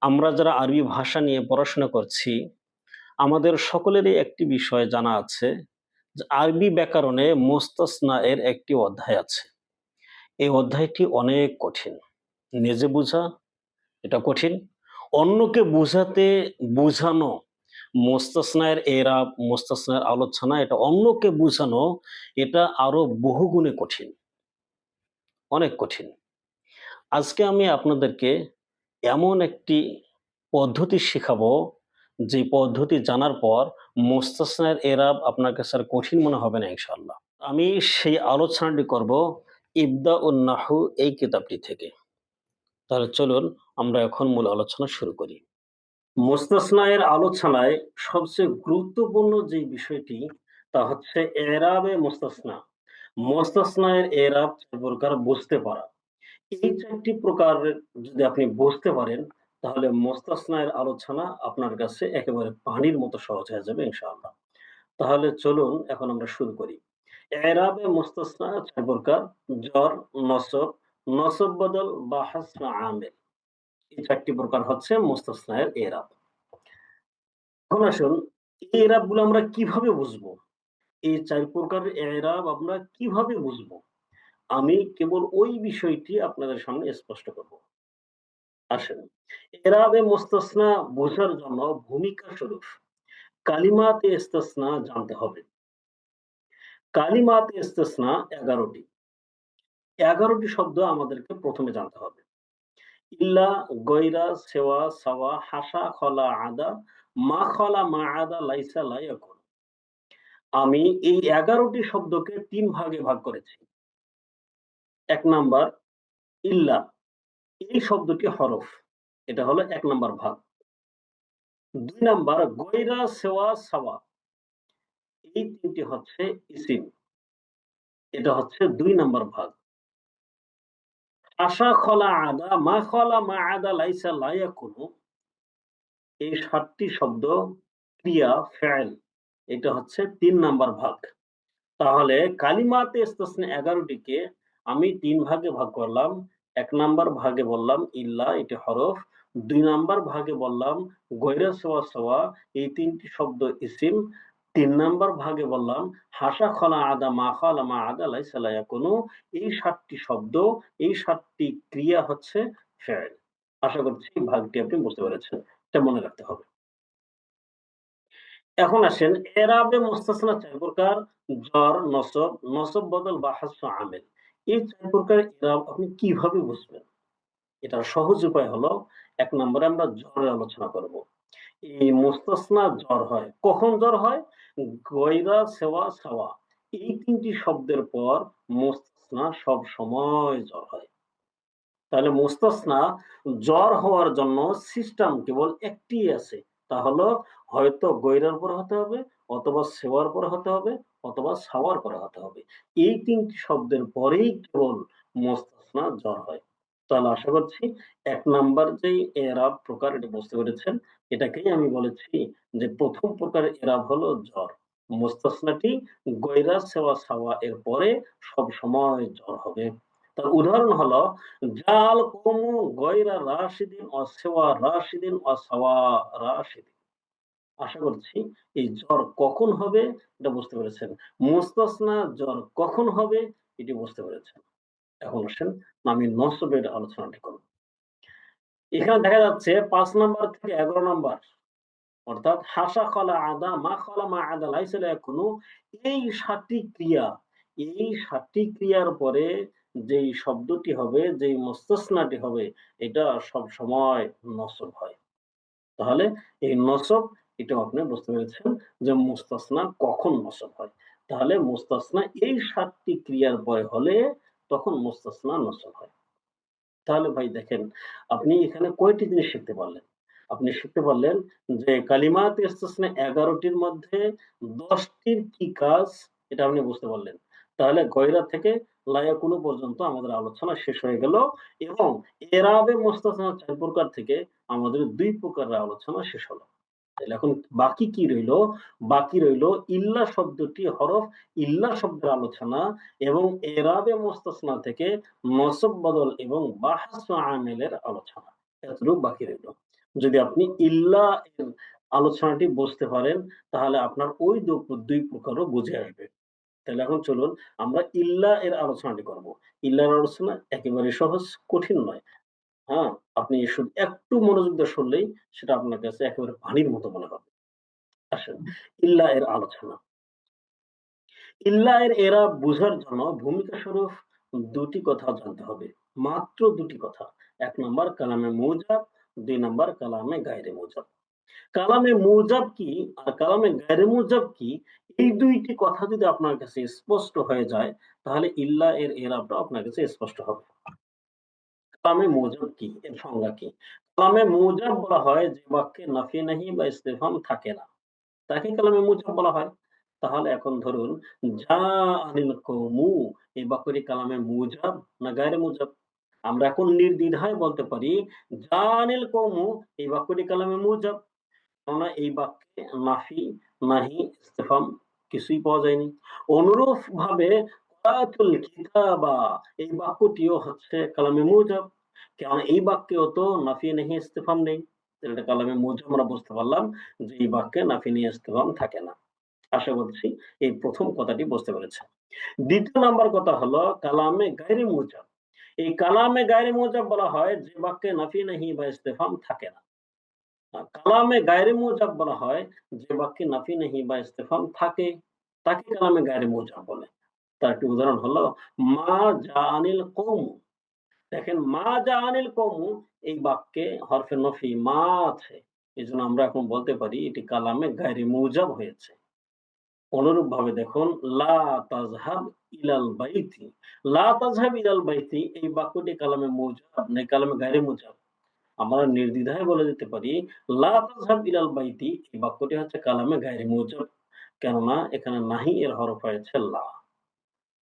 আমরা যারা আরবি ভাষা নিয়ে পড়াশোনা করছি, আমাদের সকলেরই একটি বিষয় জানা আছে যে আরবি ব্যাকরণে মুস্তাসনা এর একটি অধ্যায় আছে। এই অধ্যায়টি অনেক কঠিন। নিজে বুঝা এটা কঠিন। অন্যকে বুঝানো মুস্তাসনা এর এরাব, মুস্তাসনা এর আলোচনা এটা অন্যকে বুঝানো এটা আরো বহুগুণে কঠিন, অনেক কঠিন। আজকে আমি আপনাদেরকে এমন একটি পদ্ধতি শিখাবো, যে পদ্ধতি জানার পর মুস্তাসনার এরাব আপনার কাছে আর কঠিন মনে হবে না ইনশাআল্লাহ। আমি সেই আলোচনাটি করব ইবদাউন নাহু এই কিতাবটি থেকে। তাহলে চলুন আমরা এখন মূল আলোচনা শুরু করি। মুস্তাসনা এর আলোচনায় সবচেয়ে গুরুত্বপূর্ণ যে বিষয়টি তা হচ্ছে এরাবে মুস্তাসনা। মুস্তাসনা এর এরাব চার প্রকার বুঝতে পারা। এই ৪ টি প্রকার যদি আপনি বুঝতে পারেন, তাহলে মুস্তাসনা এর আলোচনা আপনার কাছে একেবারে পানির মতো সহজ হয়ে যাবে ইনশাআল্লাহ। তাহলে চলুন এখন আমরা শুরু করি। এরাবে মুস্তাসনা ৪ প্রকার: জর, নসব, নসব বদল বা হাসফ আমিল। এই ৪ টি প্রকার হচ্ছে মুস্তাসনা এর এরাব। এখন আসুন, এই এরাব গুলো আমরা কিভাবে বুঝবো? এই ৪ প্রকারের এরাব আমরা কিভাবে বুঝবো? আমি কেবল ওই বিষয়টি আপনাদের সামনে স্পষ্ট করব। আসেন, এরাবে মুস্তাসনা বোঝার জন্য ভূমিকা স্বরূপ কালিমাতে ইস্তেসনা জানতে হবে। কালিমাতে ইস্তেসনা ১১ টি। ১১ টি শব্দ আমাদেরকে প্রথমে জানতে হবে। ইল্লা, গৈরা, সেওয়া, সাওয়া, হাসা, খলা, আদা, মা খলা, মা আদা, লাইসা, লা ইয়াকুন। আমি এই ১১ টি শব্দকে ৩ ভাগে ভাগ করেছি। ১ নাম্বার ইল্লা, এই শব্দটি হরফ। এটা হলো ১ নাম্বার ভাগ। ২ নাম্বার গৈরা, সেওয়া, সাওয়া। এই ৩ টি হচ্ছে ইসিম। এটা হচ্ছে ২ নাম্বার ভাগ। আশা, খলা, আদা, মা খলা, মা আদা, লাইসা, লা ইয়াকুনু। এই ৭ টি শব্দ ক্রিয়া, ফেয়েল। এটা হচ্ছে ৩ নাম্বার ভাগ। তাহলে কালিমাতে ইস্তেসনা ১১ টিকে আমি ৩ ভাগে ভাগ করলাম। ১ নাম্বার ভাগে বললাম ইল্লা, এটি হরফ। ২ নাম্বার ভাগে বললাম গৈরা, সোয়া, সোয়া। এই ৩ টি শব্দ ইসিম। ৩ নাম্বার ভাগে বললাম হাসা, খলা, আদা, মা খালা, মা আদা, লাইসা, লা ইয়াকুনু। এই ৭ টি শব্দ, এই ৭ টি ক্রিয়া হচ্ছে ফেয়েল। আশা করছি ভাগটি আপনি বুঝতে পেরেছেন। এটা মনে রাখতে হবে। এখন আসেন, এরাবে মুস্তাসনা ৪ প্রকার: জর, নসব, নসব বদল বা হাসফ আমিল। এই ৪ প্রকার এরাব আপনি কিভাবে বুঝবেন? এটার সহজ উপায় হলো, ১ নম্বরে আমরা জরের আলোচনা করব। এই মুস্তাসনা জ্বর হয়। কখন জ্বর হয়? গয়রা, সেওয়া, সাওয়া। এই ৩ টি শব্দের পর মুস্তাসনা সবসময় জ্বর হয়। তাহলে মুস্তাসনা জ্বর হওয়ার জন্য সিস্টেম কেবল একটিই আছে। তা হলো হয়তো গৈরার পরে হতে হবে, অথবা সেওয়ার পরে হতে হবে, অথবা সাওয়ার পরে হতে হবে। এই ৩ টি শব্দের পরেই কেবল মুস্তাসনা জ্বর হয়। তাহলে আশা করছি ১ নাম্বার যেই এরাব প্রকার এটা বুঝতে পেরেছেন। এটাকেই আমি বলেছি যে ১ম প্রকারের এরাব হলো জ্বর। মুস্তাসনাটি গৈরা, সেওয়া, সাওয়া এর পরে সবসময় জ্বর হবে। তার উদাহরণ হলো জাল কওমু গয়রা রাশিদিন ওয়া সিওয়া রাশিদিন ওয়া সাওয়া রাশিদিন। আশা করছি এই জ্বর কখন হবে এটা বুঝতে পেরেছেন। মুস্তাসনা জ্বর কখন হবে এটি বুঝতে পেরেছেন। এখন আসেন আমি নসবের আলোচনাটি করব। এখানে দেখা যাচ্ছে ৫ নাম্বার থেকে ১১ নাম্বার, অর্থাৎ হাসা, খলা, আদা, মা খলা, মা আদা, লাইসা, লা ইয়াকুনু। এই ৭ টি ক্রিয়া, এই ৭ টি ক্রিয়ার পরে যেই শব্দটি হবে, যেই মুস্তাসনাটি হবে, এটা সবসময় নসব হয়। তাহলে এই নসব, এটাও আপনি বুঝতে পেরেছেন যে মুস্তাসনা কখন নসব হয়। তাহলে মুস্তাসনা এই ৭ টি ক্রিয়ার পরে হলে তখন মুস্তাসনা নসব হয়। তাহলে ভাই দেখেন, আপনি এখানে কয়টি জিনিস শিখতে পারলেন? আপনি শিখতে পারলেন যে কালিমাত ইস্তিসনা ১১ টির মধ্যে ১০ টির কি কাজ এটা আপনি বুঝতে পারলেন। তাহলে গয়রা থেকে লা ইয়াকুনু পর্যন্ত আমাদের আলোচনা শেষ হয়ে গেল, এবং এরাবে মুস্তাসনা ৪ প্রকার থেকে আমাদের ২ প্রকারের আলোচনা শেষ হলো। তাহলে এখন বাকি কি রইল? বাকি রইল ইল্লা শব্দটি হরফ, ইল্লা শব্দের আলোচনা, এবং এরাবে মুস্তাসনা থেকে নসব বদল এবং বাহস আমিলের আলোচনা। এতটুকু বাকি রইল। যদি আপনি ইল্লা এর আলোচনাটি বুঝতে পারেন, তাহলে আপনার ওই ২ প্রকারও বুঝে আসবে। তাহলে এখন চলুন আমরা ইল্লা এর আলোচনাটি করব। ইল্লার আলোচনা একেবারে সহজ, কঠিন নয়। হ্যাঁ? আপনি শুধু একটু মনোযোগ দিয়ে শুনলেই সেটা আপনার কাছে একেবারে পানির মতো মনে হবে। আসেন, ইল্লা এর আলোচনা। ইল্লা এর এরা বুঝার জন্য ভূমিকা স্বরূপ ২ টি কথা জানতে হবে। মাত্র ২ টি কথা। ১ নাম্বার কালামে মুজাব, ২ নাম্বার কালামে গায়রে মুজাব। কালামে মুজাব কি আর কালামে গায়রে মুজাব কি, এই ২ টি কথা যদি আপনার কাছে স্পষ্ট হয়ে যায়, তাহলে ইল্লা এর এরাবটা আপনার কাছে স্পষ্ট হবে। কালামে মুজাব কি? এর সংজ্ঞা কি? কালামে মুজাব বলা হয় যে বাক্যে নাফি নাহি বা ইস্তেফহাম থাকে না। তাকে কালামে মুজাব বলা হয়। তাহলে এখন ধরুন আনিল কওমু, এই বাক্যটি কালামে মুজাব না গায়রে মুজাব? আমরা এখন নির্দ্বিধায় বলতে পারি আনিল কওমু, এই বাক্যটি কালামে মুজাব। কেননা এই বাক্যে নাফি, নাহি, ইস্তেফহাম কিছুই পাওয়া যায়নি। অনুরূপভাবে ক্বরাতুল কিতাবা, এই বাক্যটিও হচ্ছে কালামে মুজাব। কেননা এই বাক্যেও তো নাফি, নাহি, ইস্তেফহাম নেই। তাহলে এটা কালামে মুজাব আমরা বুঝতে পারলাম যে এই বাক্যে নাফি, নাহি, ইস্তেফহাম থাকে না। আশা করছি এই ১ম কথাটি বুঝতে পেরেছেন। ২য় নাম্বার কথা হলো কালামে গায়রে মুজাব। এই কালামে গায়রে মুজাব বলা হয় যে বাক্যে নাফি, নাহি বা ইস্তেফহাম থাকে না। কালামে গায়রে মুজাব বলা হয় যে বাক্যে নাফি নাহি বা ইস্তেফহাম থাকে, তাকে কালামে গায়রে মুজাব বলে। তার একটি উদাহরণ হলো মা জাআনিল কওম। দেখেন মা জাআনিল কওম, এই বাক্যে হরফে নফি মা আছে। এজন্য আমরা এখন বলতে পারি এটি কালামে গায়রে মুজাব হয়েছে। অনুরূপভাবে দেখুন লা তাযহাব ইলাল বাইতি। লা তাযহাব ইলাল বাইতি, এই বাক্যটি কালামে মুজাব না কালামে গায়রে মুজাব? আমরা নির্দ্বিধায় বলে দিতে পারি লা তাযহাব ইলাল বাইতি, এই বাক্যটি হচ্ছে কালামে গায়রে মুজাব। কেননা এখানে নাহি এর হরফ হয়েছে লা।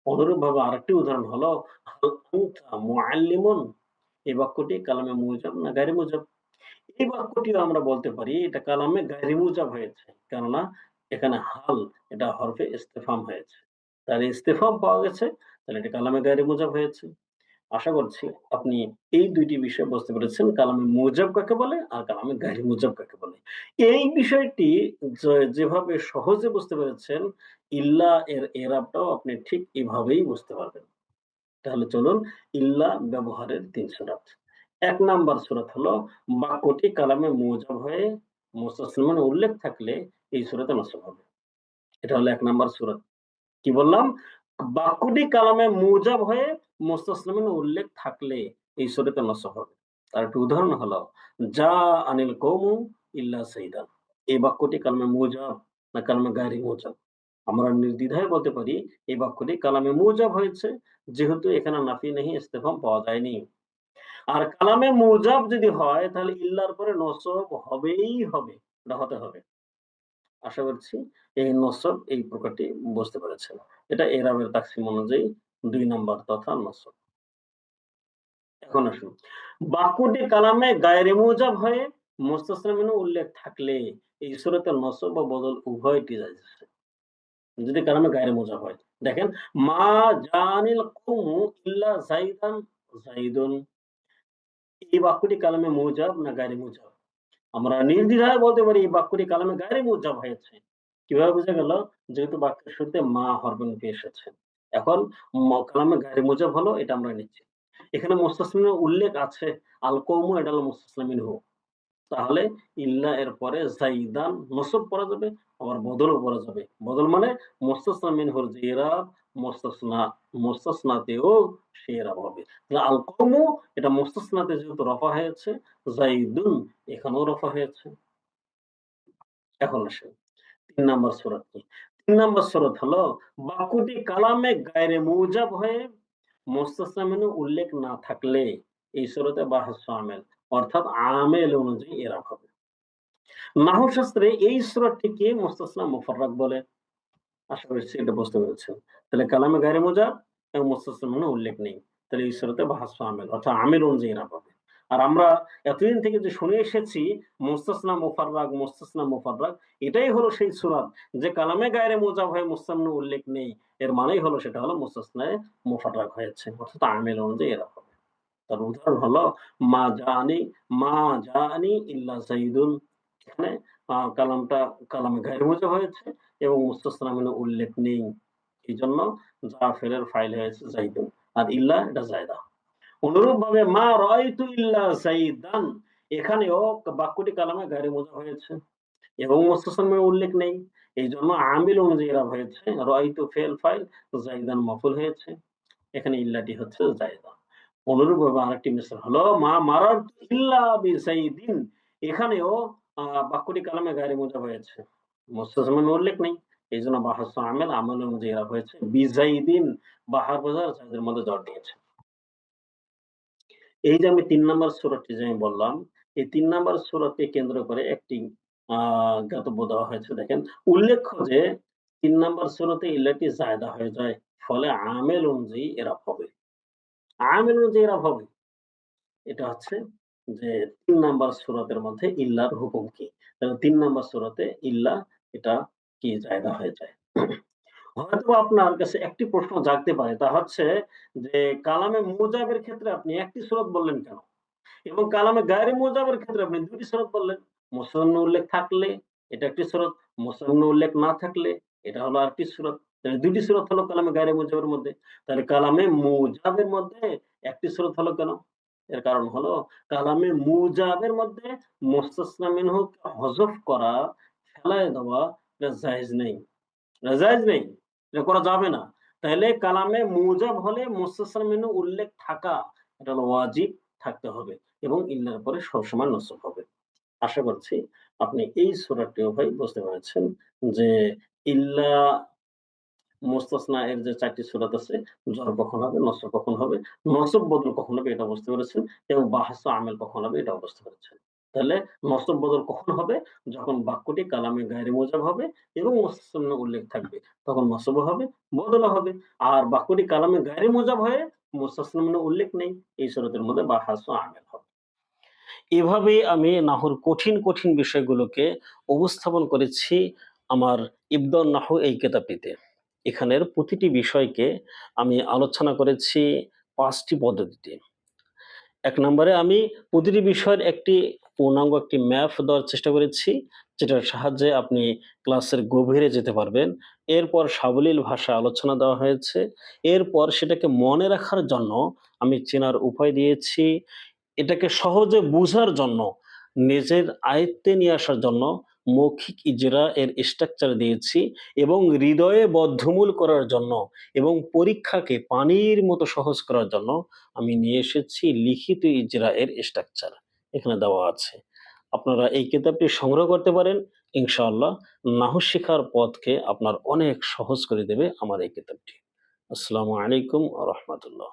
অনুরূপভাবে আরেকটি উদাহরণ হলো হাল আনতা মুআল্লিমুন, এই বাক্যটি কালামে মুজাব না গায়রে মুজাব? এই বাক্যটিও আমরা বলতে পারি এটা কালামে গায়রে মুজাব হয়েছে। কেননা এখানে হাল, এটা হরফে ইস্তেফহাম হয়েছে। তাহলে ইস্তেফহাম পাওয়া গেছে, তাহলে এটা কালামে গায়রে মুজাব হয়েছে। আশা করছি আপনি এই ২ টি বিষয় বুঝতে পেরেছেন। কালামে মুজাব কাকে বলে আর কালামে গায়রে মুজাব কাকে বলে। এই বিষয়টি যেভাবে সহজে বুঝতে পেরেছেন, ইল্লা এর এরাবটাও আপনি ঠিক এভাবেই বুঝতে পারবেন। তাহলে চলুন ইল্লা ব্যবহারের ৩ সূরাত। ১ নাম্বার সূরাত হলো বাক্যটি কালামে মুজাব হয়ে মুস্তাসলিমের উল্লেখ থাকলে এই সূরাতে নসব হবে। এটা হলো ১ নাম্বার সূরাত। কি বললাম? বাক্যটি কালামে মুজাব হয়ে মুস্তাসলিমের উল্লেখ থাকলে এই সূরাতে নসব হবে। তার একটি উদাহরণ হলো আনিল কওমু ইল্লা সাইদান। এই বাক্যটি কালামে মুজাব না কালামে গায়রে মুজাব? আমরা নির্দ্বিধায় বলতে পারি এই বাক্যটি কালামে মুজাব হয়েছে, যেহেতু এখানে নাফি নাহি ইস্তেফহাম পাওয়া যায়নি। আর কালামে মুজাব যদি হয় তাহলে ইল্লার পরে নসব হবেই হবে। এটা হতে হবে। আশা করছি এই নসব এই প্রকারটি বুঝতে পেরেছেন। এটা এরাবের তাকসিম অনুযায়ী ২ নাম্বার তথা নসব। এখন আসুন, বাক্যটি কালামে গায়রে মুজাব হয়ে মুস্তাসনা মিনহু উল্লেখ থাকলে এই সূরাতে নসব বা বদল উভয়টি জায়েজ আছে। যদি কালামে গায়রে মুজাব হয়। দেখেন মা জানিল কওমু ইল্লা যাইদান যাইদুন, এই বাক্যটি কালামে মুজাব না গায়রে মুজাব? আমরা নির্দ্বিধায় বলতে পারি এই বাক্যটি কালামে গায়রে মুজাব হয়েছে। কিভাবে বোঝা গেল? যেহেতু বাক্যের শুরুতে মা হরফে এসেছে। এখন কালামে গায়রে মুজাব হলো এটা আমরা নিচ্ছি। এখানে মুস্তাসনিমের উল্লেখ আছে। আল কওমু এটা হলো মুস্তাসনা মিনহু। তাহলে ইল্লা এর পরে যাইদান নসব পড়া যাবে, আবার বদলও পড়া যাবে। বদল মানে মুস্তাসনা মিনহুর যে ইরাব মুস্তাসনাতেও সে ইরাব হবে। তাহলে আল কওমু এটা মুস্তাসনাতে যেহেতু রফা হয়েছে, যাইদুন এখানেও রফা হয়েছে। এখন আসেন ৩ নাম্বার সূরা কি? ৩ নাম্বার সূরা হলো বাক্যটি কালামে গায়রে মুজাব হয়ে মুস্তাসনা মিনহু উল্লেখ না থাকলে এই সূরাতে বাহস আমেল, অর্থাৎ আমেল অনুযায়ী ইরাব হবে। নাহু শাস্ত্রে এই সূরাটিকে মুস্তাসনা মুফাররাদ বলে। আশা করছি এটা বুঝতে পেরেছেন। তাহলে কালামে গায়রে মুজাব এবং মুস্তাসনা মিনহু উল্লেখ নেই। তাহলে এই সূরাতে বাহস আমেল, অর্থাৎ আমেল অনুযায়ী ইরাব হবে। আর আমরা এতদিন থেকে যে শুনে এসেছি মুস্তাসনা মুফাররাদ, এটাই হলো সেই সূরাত যে কালামে গায়রে মুজাব হয়ে মুস্তাসনা উল্লেখ নেই। এর মানেই হলো সেটা হলো মুস্তাসনায়ে মুফাররাদ হয়েছে। অর্থাৎ আমেল অনুযায়ী ইরাব হবে। তার উদাহরণ হলো মা জানি মা জানি ইল্লা যাইদুন। এখানে কালামটা কালামে গায়রে মুজাব হয়েছে এবং মুস্তাসনা মিনহু উল্লেখ নেই। এজন্য জাফেরের ফাইল হয়েছে যাইদুন। আর ইল্লা এটা জায়দা। অনুরূপভাবে মা রাআইতু ইল্লা যাইদান, এখানেও বাক্যটি কালামে গায়রে মুজাব হয়েছে এবং মুস্তাসনা উল্লেখ নেই। এইজন্য আমিল অনুযায়ী ইরাব হয়েছে। রাআইতু ফেল ফাইল, যাইদান মাফুল হয়েছে। এখানে ইল্লাটি হচ্ছে জায়দা। অনুরূপভাবে আরেকটি মিসাল হলো মা মারারতু ইল্লা বিযাইদিন, এখানেও বাক্যটি কালামে গায়রে মুজাব হয়েছে। মুস্তাসনা উল্লেখ নেই। এইজন্য বাহাসু আমেল আমল অনুযায়ী ইরাব হয়েছে বিযাইদিন, বাহার বোঝার জায়দের মধ্যে জড় দিয়েছে। এই যে আমি ৩ নাম্বার সূরাটি যে আমি বললাম, এই ৩ নাম্বার সূরাকে কেন্দ্র করে একটি আ জ্ঞাতব্য দেওয়া হয়েছে। দেখেন, উল্লেখ্য যে ৩ নাম্বার সূরাতে ইল্লাটি জায়দা হয়ে যায়। ফলে আমেল অনুযায়ী এরাব হবে। আমেল অনুযায়ী এরাব হবে। এটা হচ্ছে যে ৩ নাম্বার সূরাতের মধ্যে ইল্লার হুকুম কি? তাহলে ৩ নাম্বার সূরাতে ইল্লা এটা কি জায়দা হয়ে যায়। হয়তোবা আপনার কাছে একটি প্রশ্ন জাগতে পারে, তা হচ্ছে যে কালামে মুজাবের ক্ষেত্রে আপনি একটি সূরত বললেন কেন? এবং কালামে গায়রে মুজাবের ক্ষেত্রে আপনি ২ টি সূরত বললেন। মুসান্না উল্লেখ থাকলে এটা একটি সূরত, মুসান্না উল্লেখ না থাকলে এটা হলো আরেকটি সূরত। তাহলে ২ টি সূরত হলো কালামে গায়রে মুজাবের মধ্যে। তাহলে কালামে মুজাবের মধ্যে একটি সূরত হলো কেন? এর কারণ হলো কালামে মুজাবের মধ্যে মুস্তাসনা মিনহুকে হযফ করা, ফেলায় দেওয়া এটা জায়েজ নেই। এটা জায়েজ নেই। এটা করা যাবে না। তাইলে কালামে মুজাব হলে মুস্তাসনা মিনহু উল্লেখ থাকা, এটা হলো ওয়াজিব থাকতে হবে এবং ইল্লার পরে সবসময় নসব হবে। আশা করছি আপনি এই সূরাটিও ভাই বুঝতে পেরেছেন যে ইল্লা মুস্তাসনা এর যে ৪ টি সূরাত আছে, জর কখন হবে, নসব কখন হবে, নসব বদল কখন হবে এটা বুঝতে পেরেছেন এবং বাহসু আমেল কখন হবে এটাও বুঝতে পেরেছেন। তাহলে নসব বদল কখন হবে? যখন বাক্যটি কালামে গায়রে মুজাব হবে এবং মুস্তাসনা উল্লেখ থাকবে। তখন নসবও হবে, বদলও হবে। আর বাক্যটি কালামে গায়রে মুজাব হয়ে মুস্তাসনা মানে উল্লেখ নেই, এই সূরাতের মধ্যে বাহসু আমেল হবে। এভাবেই আমি নাহর কঠিন বিষয়গুলোকে উপস্থাপন করেছি আমার ইবদাউন নাহু এই কেতাবটিতে। এখানের প্রতিটি বিষয়কে আমি আলোচনা করেছি ৫ টি পদ্ধতিতে। ১ নম্বরে আমি প্রতিটি বিষয়ের একটি পূর্ণাঙ্গ একটি ম্যাপ দেওয়ার চেষ্টা করেছি, যেটার সাহায্যে আপনি ক্লাসের গভীরে যেতে পারবেন। এরপর সাবলীল ভাষায় আলোচনা দেওয়া হয়েছে। এরপর সেটাকে মনে রাখার জন্য আমি চেনার উপায় দিয়েছি। এটাকে সহজে বুঝার জন্য, নিজের আয়ত্তে নিয়ে আসার জন্য মৌখিক ইজরা এর স্ট্রাকচার দিয়েছি এবং হৃদয়ে বদ্ধমূল করার জন্য এবং পরীক্ষাকে পানির মতো সহজ করার জন্য আমি নিয়ে এসেছি লিখিত ইজরা এর স্ট্রাকচার। এখানে দেওয়া আছে। আপনারা এই কিতাবটি সংগ্রহ করতে পারেন। ইনশাআল্লাহ নাহু শিখার পথকে আপনার অনেক সহজ করে দেবে আমার এই কিতাবটি। আসসালামু আলাইকুম ওয়া রাহমাতুল্লাহ।